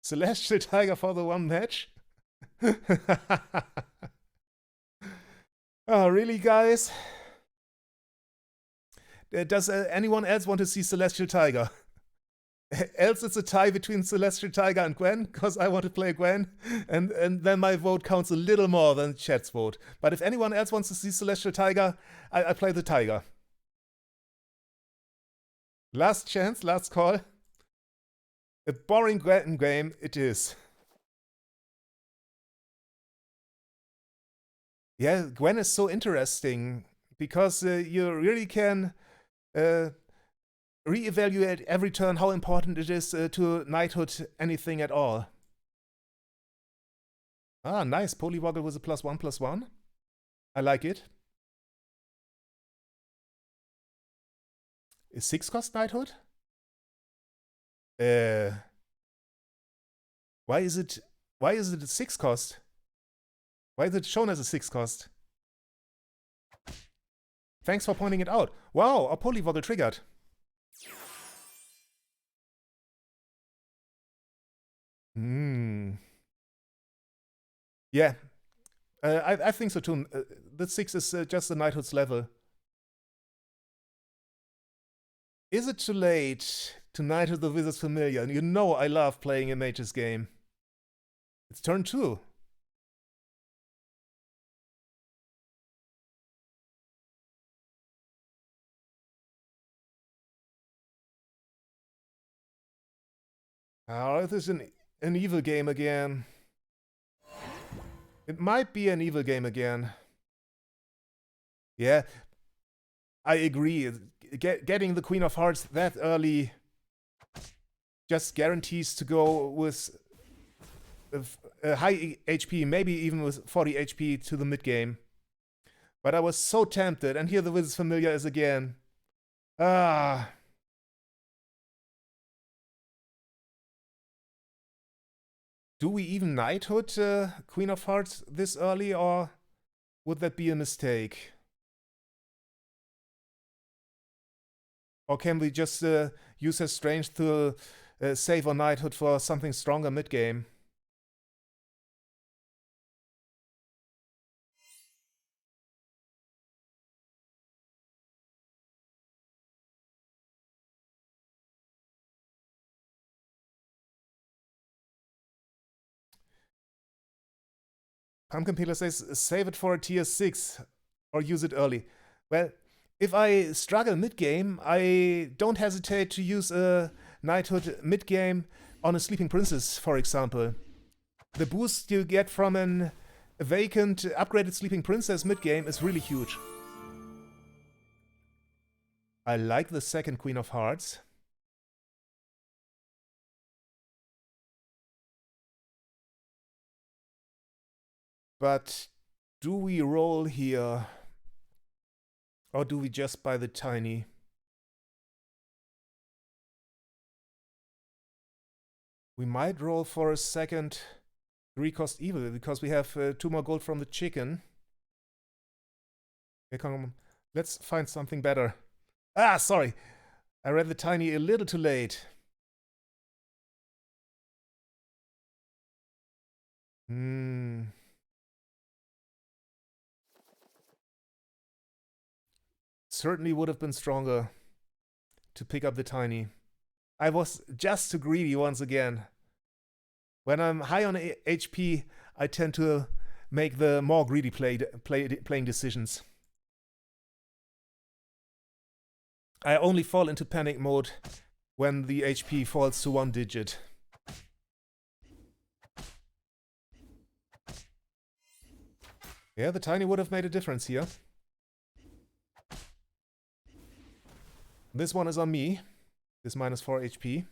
Celestial Tiger for the one match? Oh, really, guys? Does anyone else want to see Celestial Tiger? Else it's a tie between Celestial Tiger and Gwen, because I want to play Gwen, and then my vote counts a little more than chat's vote. But if anyone else wants to see Celestial Tiger, I play the Tiger. Last chance, last call. A boring Gwen game it is. Yeah, Gwen is so interesting because you really can reevaluate every turn how important it is to knighthood anything at all. Ah, nice. Polywoggle with a +1/+1. I like it. Is 6 cost knighthood? Why is it a 6 cost? Why is it shown as a 6 cost? Thanks for pointing it out. Wow, a polywoggle triggered. Yeah, I think so too. The 6 is just the knighthood's level. Is it too late to knighthood the Wizard's Familiar? And you know I love playing a mage's game. It's turn 2. Oh, this is an evil game again. It might be an evil game again. Yeah, I agree. Getting the Queen of Hearts that early just guarantees to go with a high HP, maybe even with 40 HP to the mid game. But I was so tempted, and here the Wizard's Familiar is again. Ah. Do we even knighthood Queen of Hearts this early, or would that be a mistake? Or can we just use her strength to save our knighthood for something stronger mid-game? Pumpkin Peeler says, save it for a tier 6 or use it early. Well, if I struggle mid-game, I don't hesitate to use a knighthood mid-game on a Sleeping Princess, for example. The boost you get from a vacant upgraded Sleeping Princess mid-game is really huge. I like the second Queen of Hearts. But do we roll here? Or do we just buy the tiny? We might roll for a second 3-cost evil because we have 2 more gold from the chicken. Okay, come on. Let's find something better. Ah, sorry. I read the tiny a little too late. Certainly would have been stronger to pick up the tiny. I was just too greedy once again. When I'm high on HP, I tend to make the more greedy playing decisions. I only fall into panic mode when the HP falls to 1 digit. Yeah, the tiny would have made a difference here. This one is on me. This -4 HP.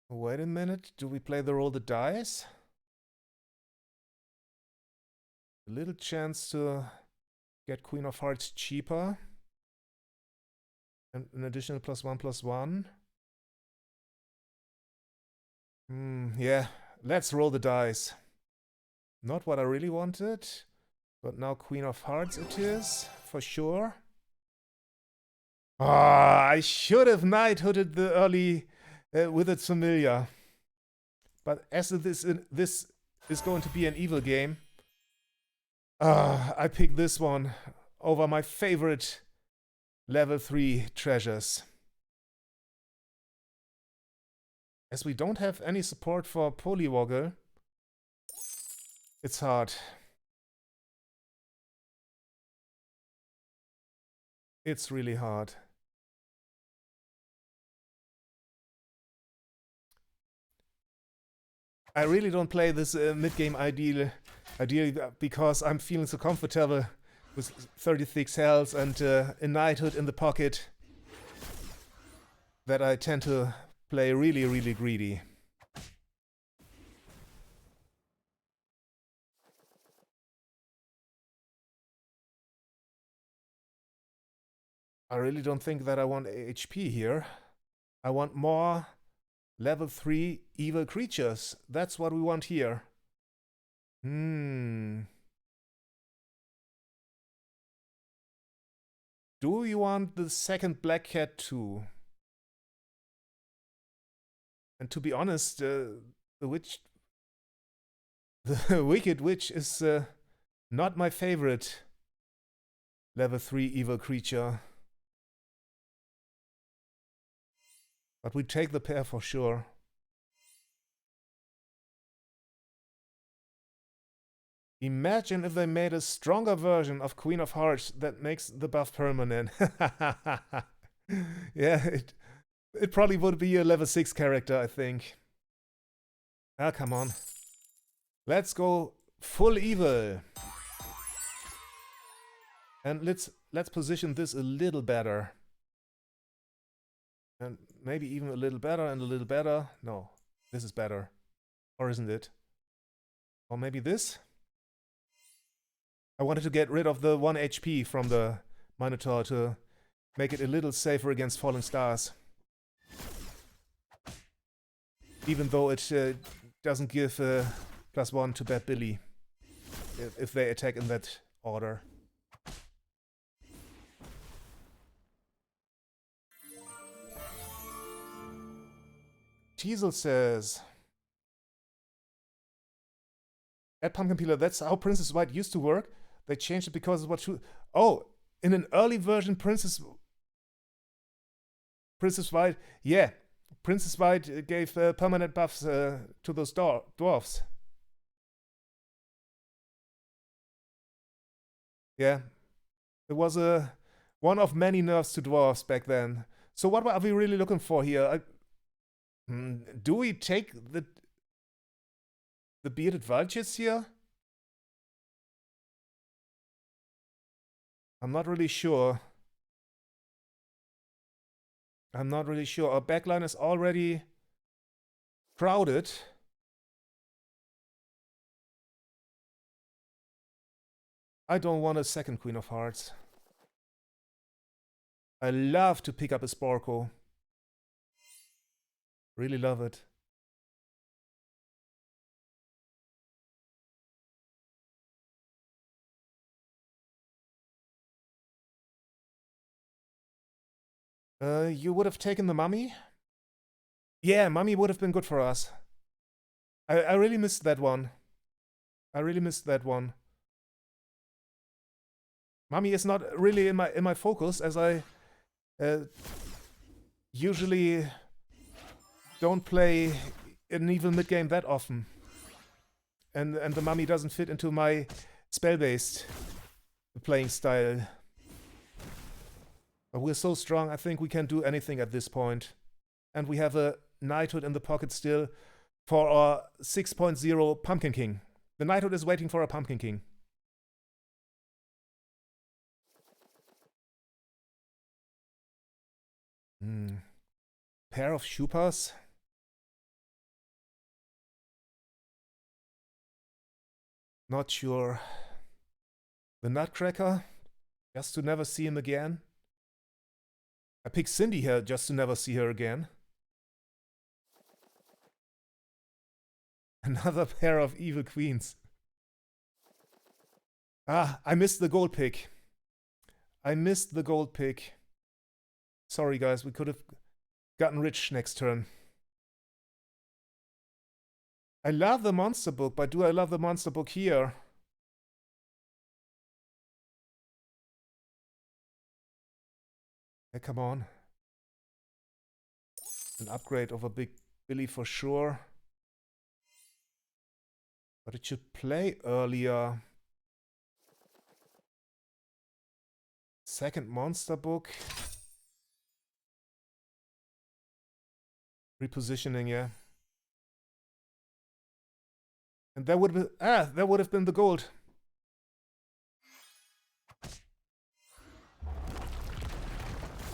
Wait a minute. Do we play the roll the dice? A little chance to get Queen of Hearts cheaper. And an additional +1/+1. Yeah, let's roll the dice. Not what I really wanted. But now Queen of Hearts it is, for sure. Ah, I should have knighthooded the early with its familiar. But as this is going to be an evil game, I picked this one over my favorite level 3 treasures. As we don't have any support for Polywoggle, it's hard. It's really hard. I really don't play this mid-game ideally because I'm feeling so comfortable with 36 health and a knighthood in the pocket that I tend to play really, really greedy. I really don't think that I want HP here. I want more level 3 evil creatures. That's what we want here. Do you want the second black cat too? And to be honest, the Wicked Witch is not my favorite level 3 evil creature. But we take the pair for sure. Imagine if they made a stronger version of Queen of Hearts that makes the buff permanent. Yeah, it probably would be a level 6 character, I think. Ah, come on. Let's go full evil. And let's position this a little better. And maybe even a little better and a little better. No, this is better. Or isn't it? Or maybe this? I wanted to get rid of the 1 HP from the Minotaur to make it a little safer against falling stars. Even though it doesn't give +1 to Bad Billy if they attack in that order. Teasel says, at Pumpkin Peeler, that's how Princess White used to work. They changed it because it was too... Oh, in an early version, Princess White... Yeah, Princess White gave permanent buffs to those dwarves. Yeah, it was one of many nerfs to dwarves back then. So what are we really looking for here? Do we take the bearded vultures here? I'm not really sure. Our backline is already crowded. I don't want a second Queen of Hearts. I love to pick up a Sporko. Really love it. You would have taken the mummy? Yeah, mummy would have been good for us. I really missed that one. Mummy is not really in my focus, as I usually don't play an evil mid game that often, and the mummy doesn't fit into my spell-based playing style. But we're so strong, I think we can do anything at this point. And we have a knighthood in the pocket still for our 6.0 Pumpkin King. The knighthood is waiting for a Pumpkin King. Pair of Shupas. Not sure. The Nutcracker, just to never see him again. I picked Cindy here just to never see her again. Another pair of evil queens. Ah, I missed the gold pick. Sorry guys, we could have gotten rich next turn. I love the monster book, but do I love the monster book here? Hey, come on. An upgrade over Big Billy for sure. But it should play earlier. Second monster book. Repositioning, yeah. And that would have been the gold.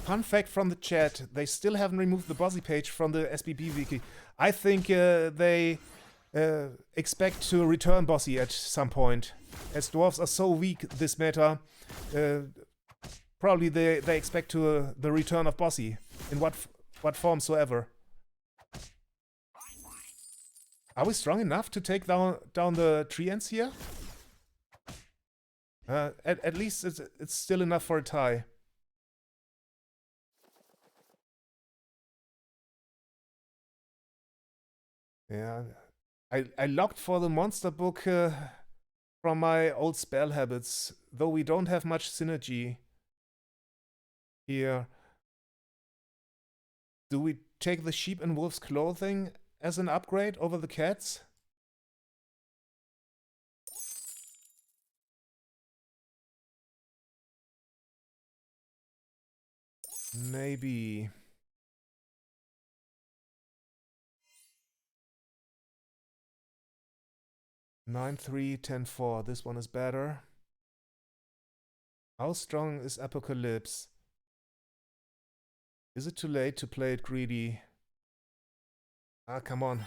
Fun fact from the chat, they still haven't removed the Bossy page from the SBB wiki. I think they expect to return Bossy at some point. As dwarves are so weak this meta, probably they expect the return of Bossy in what form soever. Are we strong enough to take down the treants here? At least it's still enough for a tie. Yeah, I locked for the monster book from my old spell habits, though we don't have much synergy here. Do we take the sheep and wolf's clothing as an upgrade over the cats? Maybe. Nine, 3, 10, 4. This one is better. How strong is Apocalypse? Is it too late to play it greedy? Ah, come on.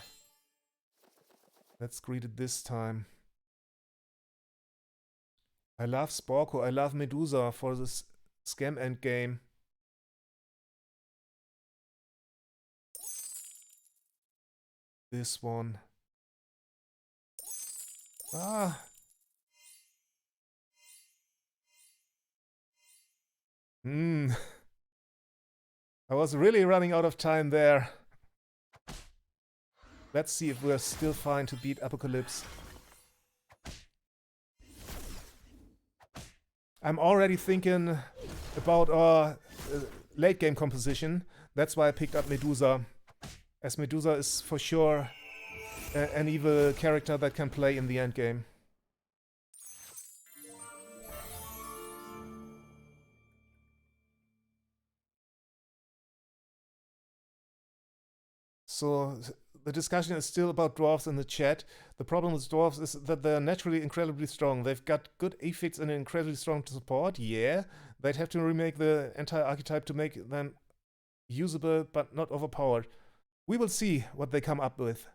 Let's greed it this time. I love Sporko, I love Medusa for this scam endgame. This one. Ah. I was really running out of time there. Let's see if we're still fine to beat Apocalypse. I'm already thinking about our late game composition. That's why I picked up Medusa. As Medusa is for sure an evil character that can play in the end game. So the discussion is still about dwarves in the chat. The problem with dwarves is that they're naturally incredibly strong. They've got good affix and incredibly strong support. Yeah, they'd have to remake the entire archetype to make them usable but not overpowered. We will see what they come up with.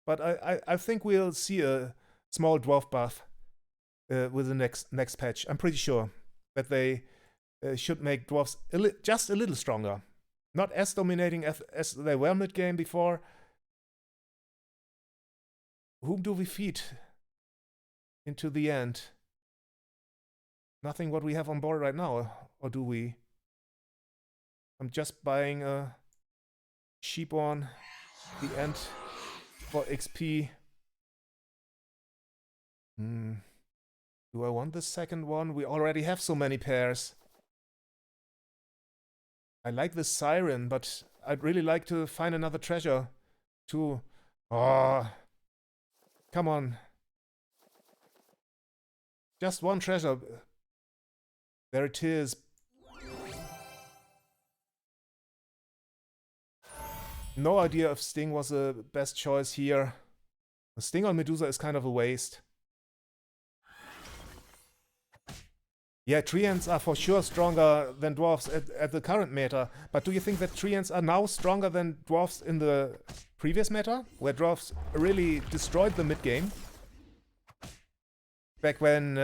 But I think we'll see a small dwarf buff with the next patch. I'm pretty sure that they should make dwarves just a little stronger. Not as dominating as they were mid-game before. Whom do we feed into the end? Nothing what we have on board right now, or do we? I'm just buying a sheep on the end for XP. Do I want the second one? We already have so many pairs. I like the siren, but I'd really like to find another treasure too. Oh, come on. Just one treasure. There it is. No idea if Sting was the best choice here. The Sting on Medusa is kind of a waste. Yeah, treants are for sure stronger than dwarves at the current meta. But do you think that treants are now stronger than dwarves in the previous meta? Where dwarves really destroyed the mid-game? Back when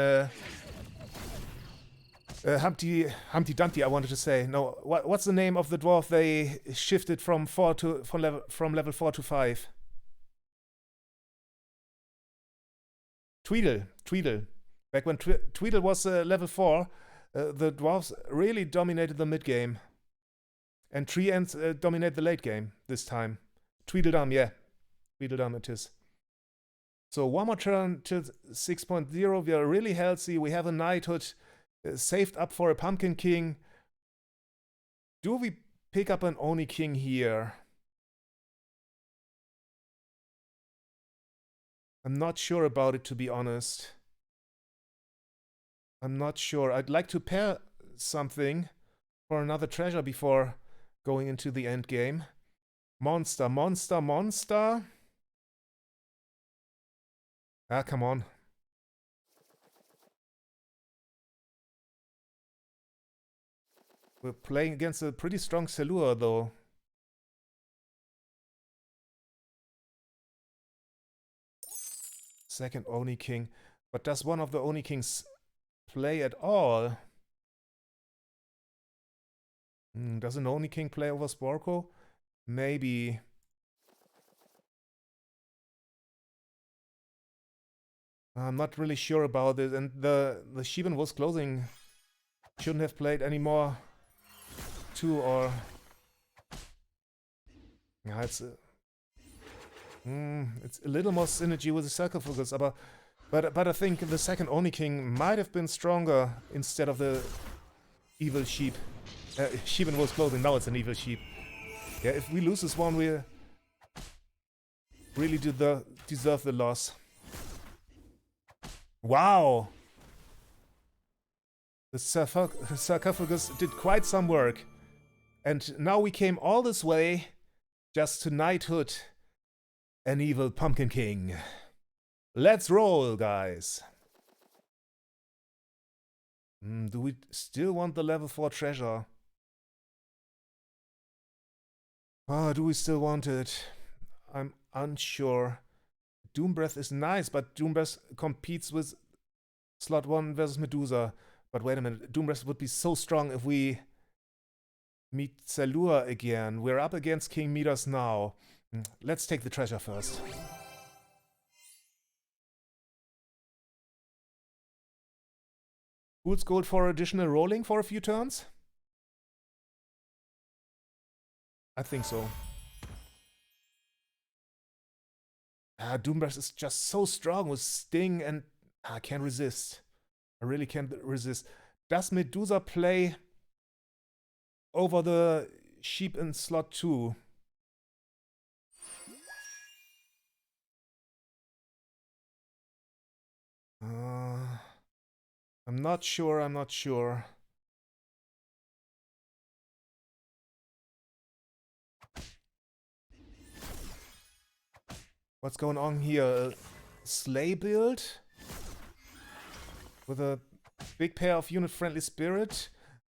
Humpty Dumpty, I wanted to say. No, what's the name of the dwarf they shifted from level 4 to 5? Tweedle. Back when Tweedle was level 4, the dwarves really dominated the mid-game. And tree ends dominate the late game this time. Tweedledum, yeah. Tweedledum it is. So one more turn to 6.0. We are really healthy. We have a knighthood saved up for a Pumpkin King. Do we pick up an Oni King here? I'm not sure about it, to be honest. I'm not sure. I'd like to pair something for another treasure before going into the end game. Monster, monster, monster. Ah, come on. We're playing against a pretty strong Selua, though. Second Oni King. But does one of the Oni Kings play at all? Does an Oni King play over Sporko? Maybe. I'm not really sure about it. And the Shiban was closing. Shouldn't have played anymore. Two or... Yeah, it's a little more synergy with the sarcophagus, but I think the second Oni King might have been stronger instead of the evil sheep. Shiban was closing, now it's an evil sheep. Yeah, if we lose this one, we really deserve the loss. Wow! The sarcophagus did quite some work. And now we came all this way just to knighthood an evil Pumpkin King. Let's roll, guys. Do we still want the level 4 treasure? Oh, do we still want it? I'm unsure. Doom Breath is nice, but Doom Breath competes with slot 1 versus Medusa. But wait a minute, Doom Breath would be so strong if we meet Selua again. We're up against King Midas now. Let's take the treasure first. Fool's Gold for additional rolling for a few turns? I think so. Doom Breath is just so strong with Sting and I can't resist. I really can't resist. Does Medusa play over the sheep in slot 2? I'm not sure, I'm not sure. What's going on here? A sleigh build? With a big pair of unit-friendly spirit?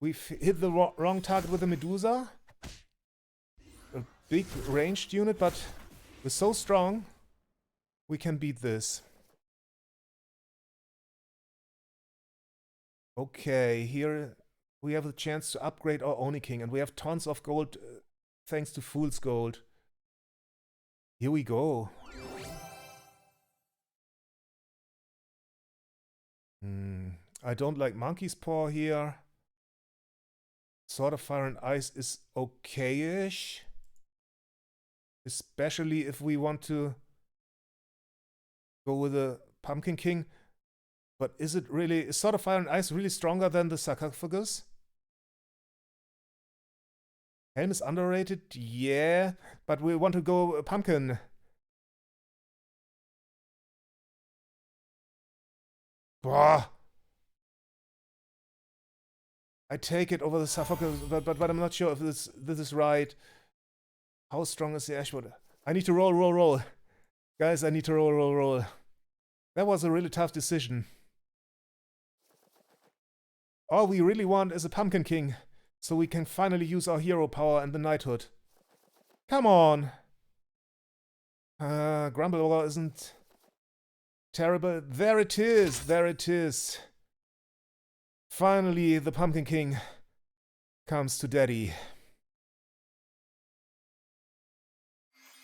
We've hit the wrong target with the Medusa. A big ranged unit, but we're so strong, we can beat this. Okay, here we have a chance to upgrade our Oni King, and we have tons of gold thanks to Fool's Gold. Here we go. I don't like Monkey's Paw here. Sword of Fire and Ice is okay-ish. Especially if we want to go with a Pumpkin King. But is Sword of Fire and Ice really stronger than the sarcophagus? Helm is underrated, yeah, but we want to go Pumpkin. Bah! I take it over the sarcophagus, but I'm not sure if this is right. How strong is the Ashwood? I need to roll. Guys, I need to roll. That was a really tough decision. All we really want is a Pumpkin King, so we can finally use our hero power and the knighthood. Come on! Grumble isn't terrible. There it is! Finally, the Pumpkin King comes to Daddy.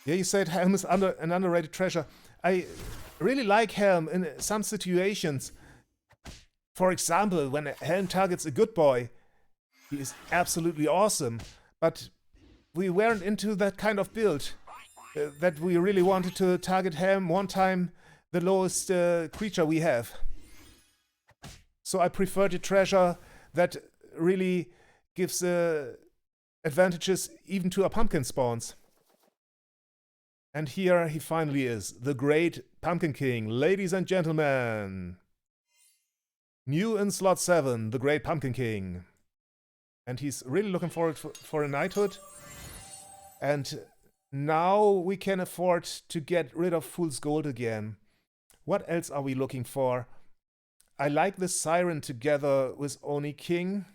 Yeah, you said Helm is an underrated treasure. I really like Helm in some situations. For example, when Helm targets a good boy, he is absolutely awesome. But we weren't into that kind of build. That we really wanted to target Helm one time the lowest creature we have. So I prefer the treasure that really gives advantages even to our pumpkin spawns. And here he finally is, the great Pumpkin King, ladies and gentlemen. New in slot 7, the great Pumpkin King. And he's really looking forward for a knighthood. And now we can afford to get rid of Fool's Gold again. What else are we looking for? I like the Siren together with Oni King.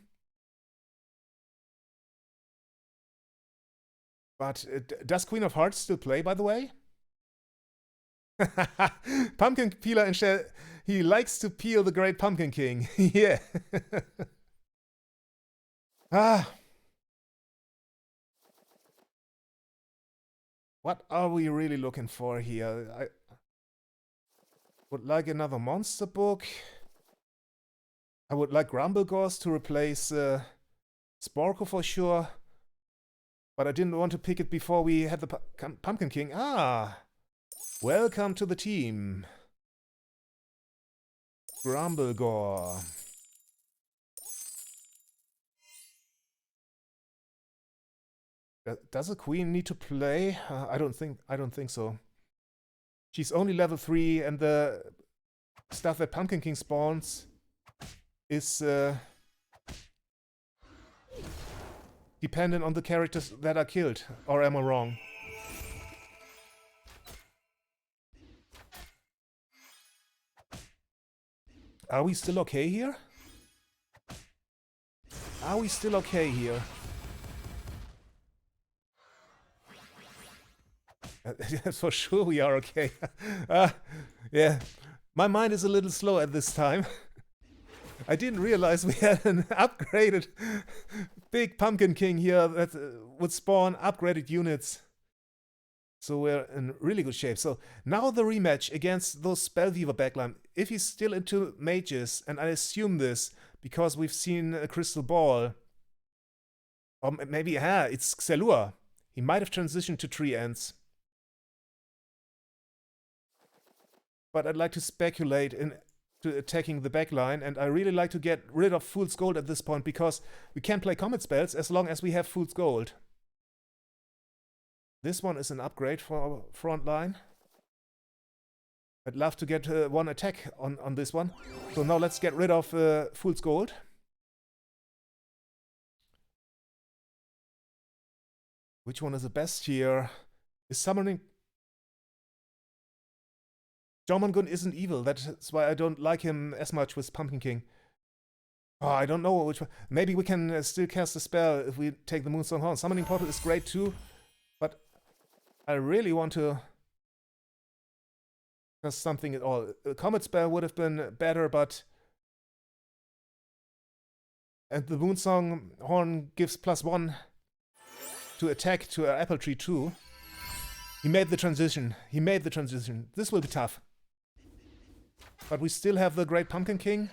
But does Queen of Hearts still play, by the way? Pumpkin Peeler instead. He likes to peel the great Pumpkin King. Yeah. What are we really looking for here? I would like another monster book. I would like Grumblegorse to replace Sporko for sure. But I didn't want to pick it before we had the Pumpkin King. Welcome to the team. Grumblegore. Does a queen need to play? I don't think so. She's only level 3 and the stuff that Pumpkin King spawns is dependent on the characters that are killed, or am I wrong? Are we still okay here? Are we still okay here? For sure we are okay. Yeah, my mind is a little slow at this time. I didn't realize we had an upgraded big Pumpkin King here that would spawn upgraded units. So we're in really good shape. So now the rematch against those Spellweaver backline. If he's still into mages, and I assume this because we've seen a Crystal Ball. Or maybe, it's Xelua. He might have transitioned to Tree Ants. But I'd like to speculate into attacking the backline, and I really like to get rid of Fool's Gold at this point because we can play Comet spells as long as we have Fool's Gold. This one is an upgrade for our front line. I'd love to get one attack on this one. So now let's get rid of Fool's Gold. Which one is the best here? Is summoning... Jormungand isn't evil, that's why I don't like him as much with Pumpkin King. Oh, I don't know which one. Maybe we can still cast a spell if we take the Moonstone Horn. Summoning Portal is great too, but I really want to cast something at all. A Comet spell would have been better, but... And the Moonsong Horn gives +1 to attack to our Apple Tree too. He made the transition. He made the transition. This will be tough. But we still have the Great Pumpkin King.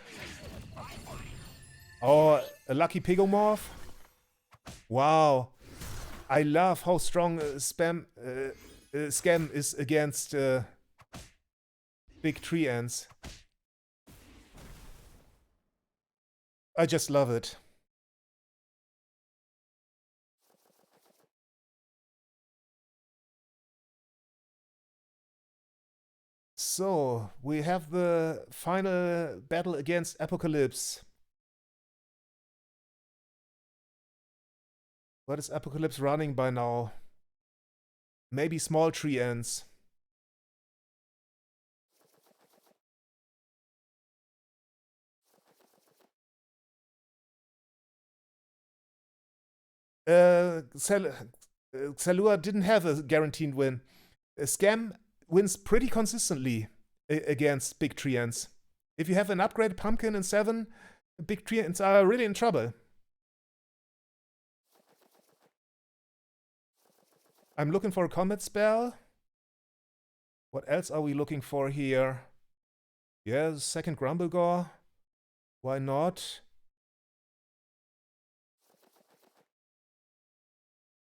Oh, a lucky Pigomorph. Wow. I love how strong Scam is against big tree ants. I just love it. So, we have the final battle against Apocalypse. What is Apocalypse running by now? Maybe small tree ants. Xelua didn't have a guaranteed win. Scam wins pretty consistently against big tree ants. If you have an upgraded pumpkin in 7, big tree ants are really in trouble. I'm looking for a combat spell. What else are we looking for here? Yeah, second Grumblegore. Why not?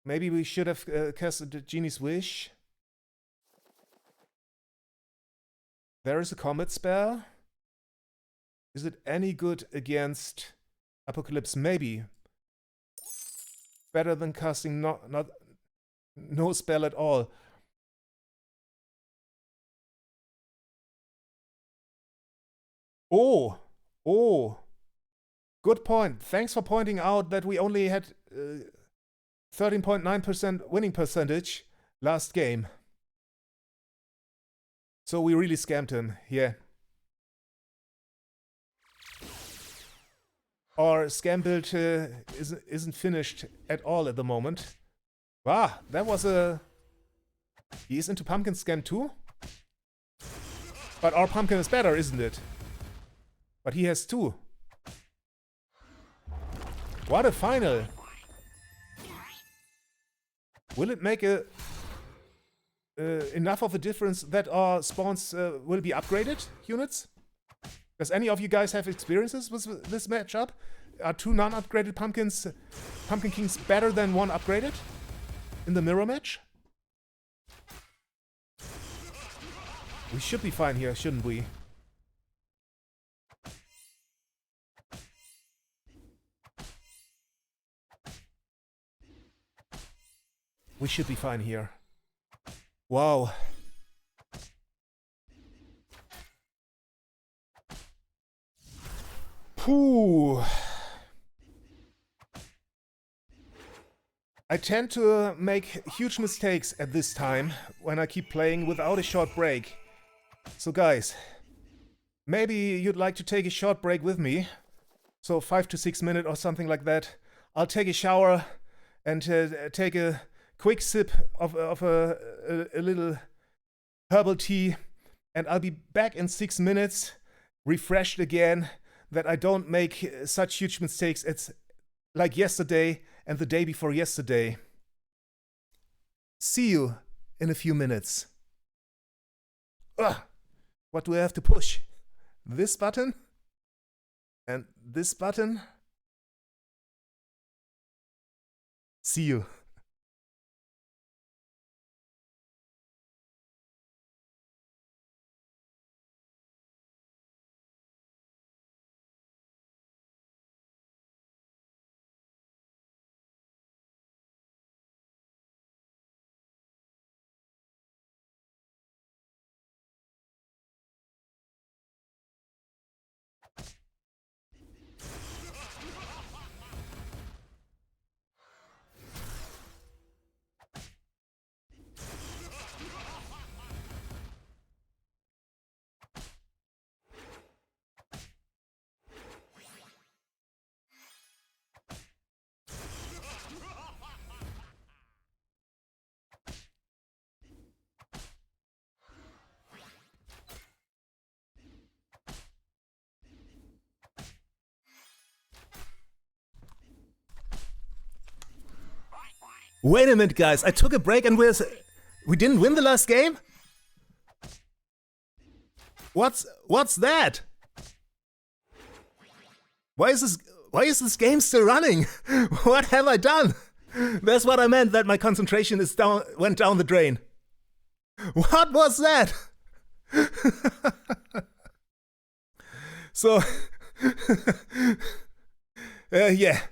Maybe we should have casted the Genie's Wish. There is a Comet spell. Is it any good against Apocalypse? Maybe. Better than casting no spell at all. Oh. Good point. Thanks for pointing out that we only had 13.9% winning percentage last game. So we really scammed him, yeah. Our scam build isn't finished at all at the moment. Wow, that was a... He's into pumpkin scam too? But our pumpkin is better, isn't it? But he has 2. What a final! Will it make enough of a difference that our spawns will be upgraded units? Does any of you guys have experiences with this matchup? Are 2 non-upgraded Pumpkin Kings better than 1 upgraded in the mirror match? We should be fine here, shouldn't we? We should be fine here. Wow. Phew. I tend to make huge mistakes at this time when I keep playing without a short break. So guys, maybe you'd like to take a short break with me. So 5 to 6 minutes or something like that. I'll take a shower and take a quick sip of a little herbal tea, and I'll be back in 6 minutes, refreshed again, that I don't make such huge mistakes as like yesterday and the day before yesterday. See you in a few minutes. Ugh, what do I have to push? This button? And this button? See you. Wait a minute, guys. I took a break and we didn't win the last game? What's that? Why is this game still running? What have I done? That's what I meant, that my concentration went down the drain. What was that? So yeah.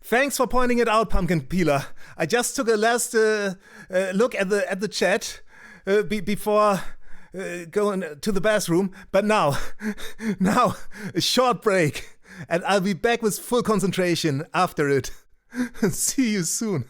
Thanks for pointing it out, Pumpkin Peeler. I just took a last look at the chat before going to the bathroom. But now a short break, and I'll be back with full concentration after it. See you soon.